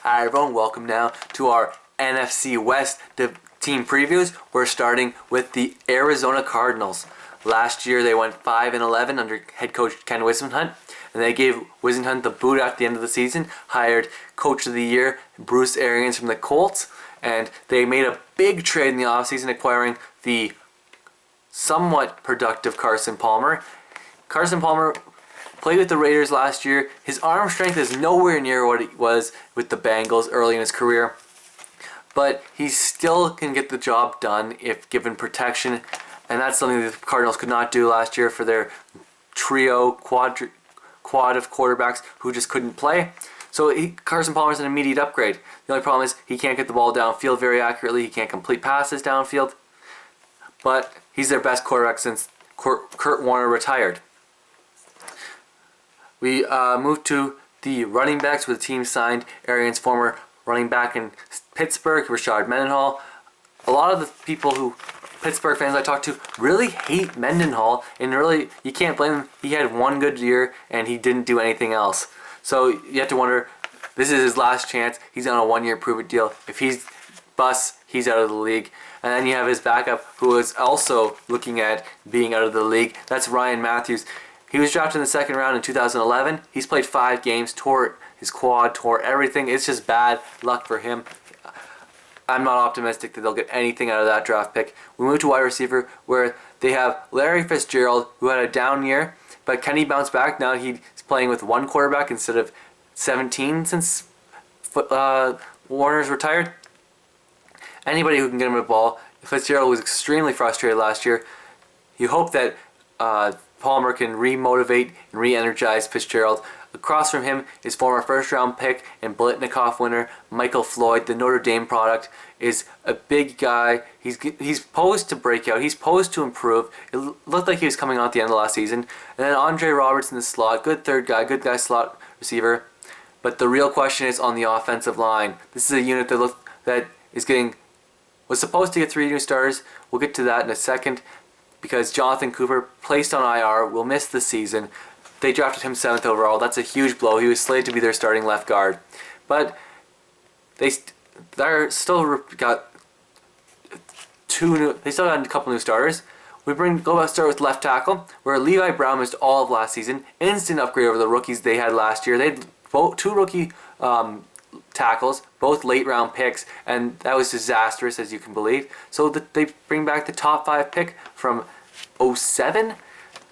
Hi everyone, welcome now to our NFC West team previews. We're starting with the Arizona Cardinals. Last year they went 5-11 under head coach Ken Whisenhunt, and they gave Whisenhunt the boot at the end of the season, hired coach of the year Bruce Arians from the Colts, and they made a big trade in the offseason acquiring the somewhat productive Carson Palmer. Carson Palmer played with the Raiders last year. His arm strength is nowhere near what it was with the Bengals early in his career, but he still can get the job done if given protection, and that's something the Cardinals could not do last year for their trio quad of quarterbacks who just couldn't play. So Carson Palmer is an immediate upgrade. The only problem is he can't get the ball downfield very accurately. He can't complete passes downfield, but he's their best quarterback since Kurt Warner retired. We moved to the running backs, where the team signed Arians' former running back in Pittsburgh, Rashard Mendenhall. A lot of the people Pittsburgh fans I talked to really hate Mendenhall, and really you can't blame him. He had one good year and he didn't do anything else. So you have to wonder, this is his last chance. He's on a one-year prove-it deal. If he's busts, he's out of the league. And then you have his backup, who is also looking at being out of the league. That's Ryan Matthews. He was drafted in the second round in 2011. He's played 5 games, tore his quad, tore everything. It's just bad luck for him. I'm not optimistic that they'll get anything out of that draft pick. We move to wide receiver, where they have Larry Fitzgerald, who had a down year, but can he bounce back? Now he's playing with one quarterback instead of 17 since Warner's retired. Anybody who can get him the ball. Fitzgerald was extremely frustrated last year. You hope that Palmer can re-motivate and re-energize Fitzgerald. Across from him is former first-round pick and Blitnikoff winner Michael Floyd, the Notre Dame product. Is a big guy. He's posed to break out. He's posed to improve. It looked like he was coming on at the end of last season. And then Andre Roberts in the slot, good third guy, good guy slot receiver. But the real question is on the offensive line. This is a unit that was supposed to get 3 new starters. We'll get to that in a second, because Jonathan Cooper, placed on IR, will miss the season. They drafted him 7th overall. That's a huge blow. He was slated to be their starting left guard. But they're still got they still got a couple new starters. Start with left tackle, where Levi Brown missed all of last season. Instant upgrade over the rookies they had last year. They had 2 rookie tackles, both late round picks, and that was disastrous, as you can believe. So they bring back the top 5 pick from 2007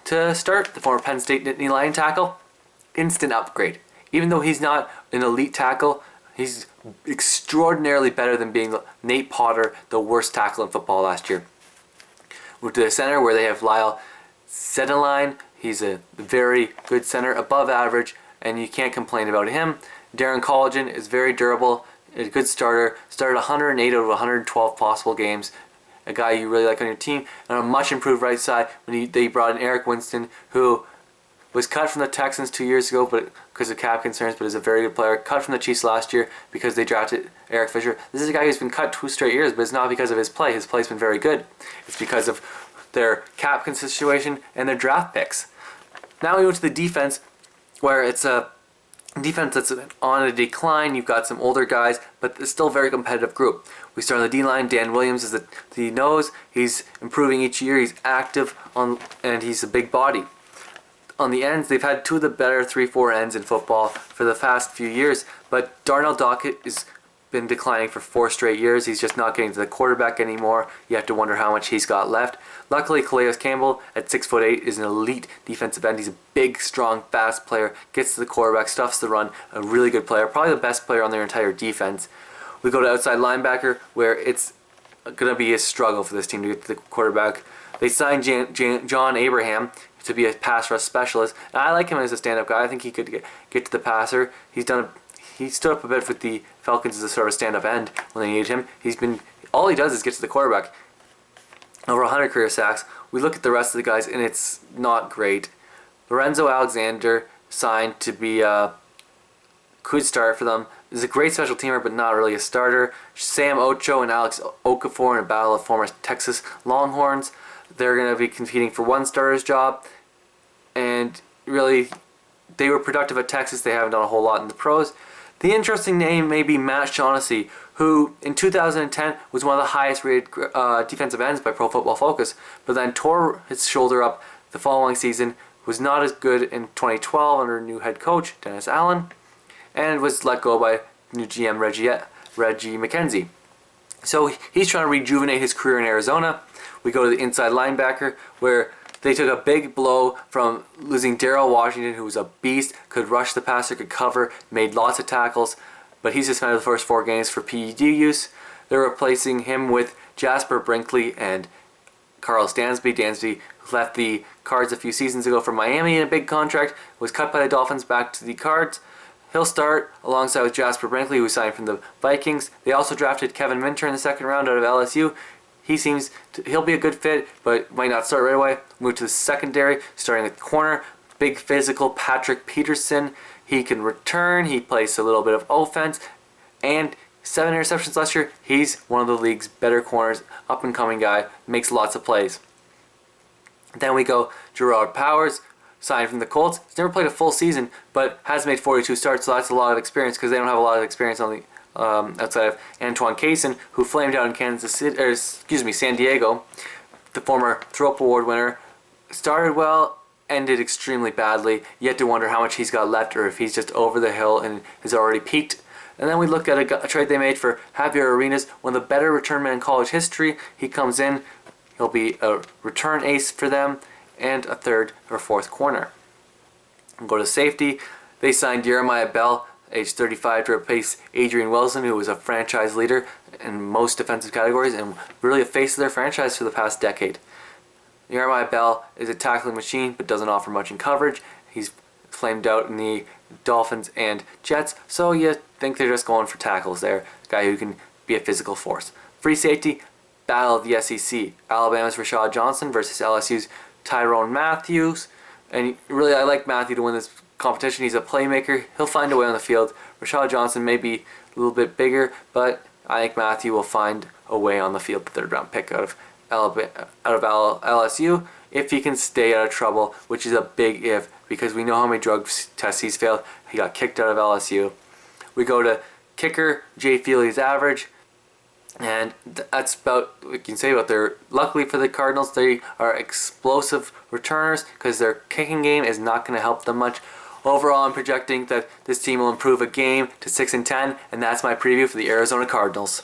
to start, the former Penn State Nittany Lion tackle. Instant upgrade. Even though he's not an elite tackle, he's extraordinarily better than being Nate Potter, the worst tackle in football last year. Move to the center, where they have Lyle Sedeline. He's a very good center, above average, and you can't complain about him. Darren Colligan is very durable, a good starter. Started 108 out of 112 possible games. A guy you really like on your team. And on a much improved right side, they brought in Eric Winston, who was cut from the Texans 2 years ago but because of cap concerns, but is a very good player. Cut from the Chiefs last year because they drafted Eric Fisher. This is a guy who's been cut 2 straight years, but it's not because of his play. His play's been very good. It's because of their cap situation and their draft picks. Now we go to the defense, where it's a defense that's on a decline. You've got some older guys, but it's still a very competitive group. We start on the D-line. Dan Williams is the nose. He's improving each year. He's active and he's a big body. On the ends, they've had 2 of the better 3-4 ends in football for the past few years, but Darnell Dockett has been declining for 4 straight years. He's just not getting to the quarterback anymore. You have to wonder how much he's got left. Luckily, Calais Campbell at 6'8" is an elite defensive end. He's a big, strong, fast player, gets to the quarterback, stuffs the run, a really good player, probably the best player on their entire defense. We go to outside linebacker, where it's going to be a struggle for this team to get to the quarterback. They signed John Abraham to be a pass rush specialist, and I like him as a stand-up guy. I think he could get to the passer. He stood up a bit with the Falcons as a sort of stand-up end when they needed him. All he does is get to the quarterback. Over 100 career sacks. We look at the rest of the guys, and it's not great. Lorenzo Alexander signed to be could start for them. He's a great special teamer, but not really a starter. Sam Ocho and Alex Okafor in a battle of former Texas Longhorns. They're going to be competing for one starter's job, and really, they were productive at Texas. They haven't done a whole lot in the pros. The interesting name may be Matt Shaughnessy, who in 2010 was one of the highest rated defensive ends by Pro Football Focus, but then tore his shoulder up the following season, was not as good in 2012 under new head coach Dennis Allen, and was let go by new GM Reggie McKenzie. So he's trying to rejuvenate his career in Arizona. We go to the inside linebacker, where they took a big blow from losing Darrell Washington, who was a beast, could rush the passer, could cover, made lots of tackles, but he's suspended the first 4 games for PED use. They're replacing him with Jasper Brinkley and Carl Dansby. Dansby left the Cards a few seasons ago from Miami in a big contract, was cut by the Dolphins back to the Cards. He'll start alongside with Jasper Brinkley, who signed from the Vikings. They also drafted Kevin Minter in the second round out of LSU. He'll be a good fit, but might not start right away. Move to the secondary, starting at corner. Big physical Patrick Peterson. He can return. He plays a little bit of offense. And 7 interceptions last year. He's one of the league's better corners. Up and coming guy. Makes lots of plays. Then we go Gerard Powers, signed from the Colts. He's never played a full season, but has made 42 starts, so that's a lot of experience because they don't have a lot of experience on the outside of Antoine Cason, who flamed out in San Diego. The former Thrope Award winner started well, ended extremely badly. You have to wonder how much he's got left, or if he's just over the hill and has already peaked. And then we look at a trade they made for Javier Arenas, one of the better return men in college history. He comes in, he'll be a return ace for them, and a third or fourth corner. We'll go to safety. They signed Jeremiah Bell, age 35, to replace Adrian Wilson, who was a franchise leader in most defensive categories and really a face of their franchise for the past decade. Jeremiah Bell is a tackling machine, but doesn't offer much in coverage. He's flamed out in the Dolphins and Jets, so you think they're just going for tackles there. A guy who can be a physical force. Free safety, battle of the SEC. Alabama's Rashad Johnson versus LSU's Tyrone Matthews. And really, I like Matthew to win this competition. He's a playmaker. He'll find a way on the field. Rashad Johnson may be a little bit bigger, but I think Matthew will find a way on the field. The 3rd round pick out of LSU, if he can stay out of trouble, which is a big if, because we know how many drug tests he's failed. He got kicked out of LSU. We go to kicker, Jay Feely's average. And that's about what we can say about their. Luckily for the Cardinals, they are explosive returners because their kicking game is not going to help them much. Overall, I'm projecting that this team will improve a game to 6-10, and that's my preview for the Arizona Cardinals.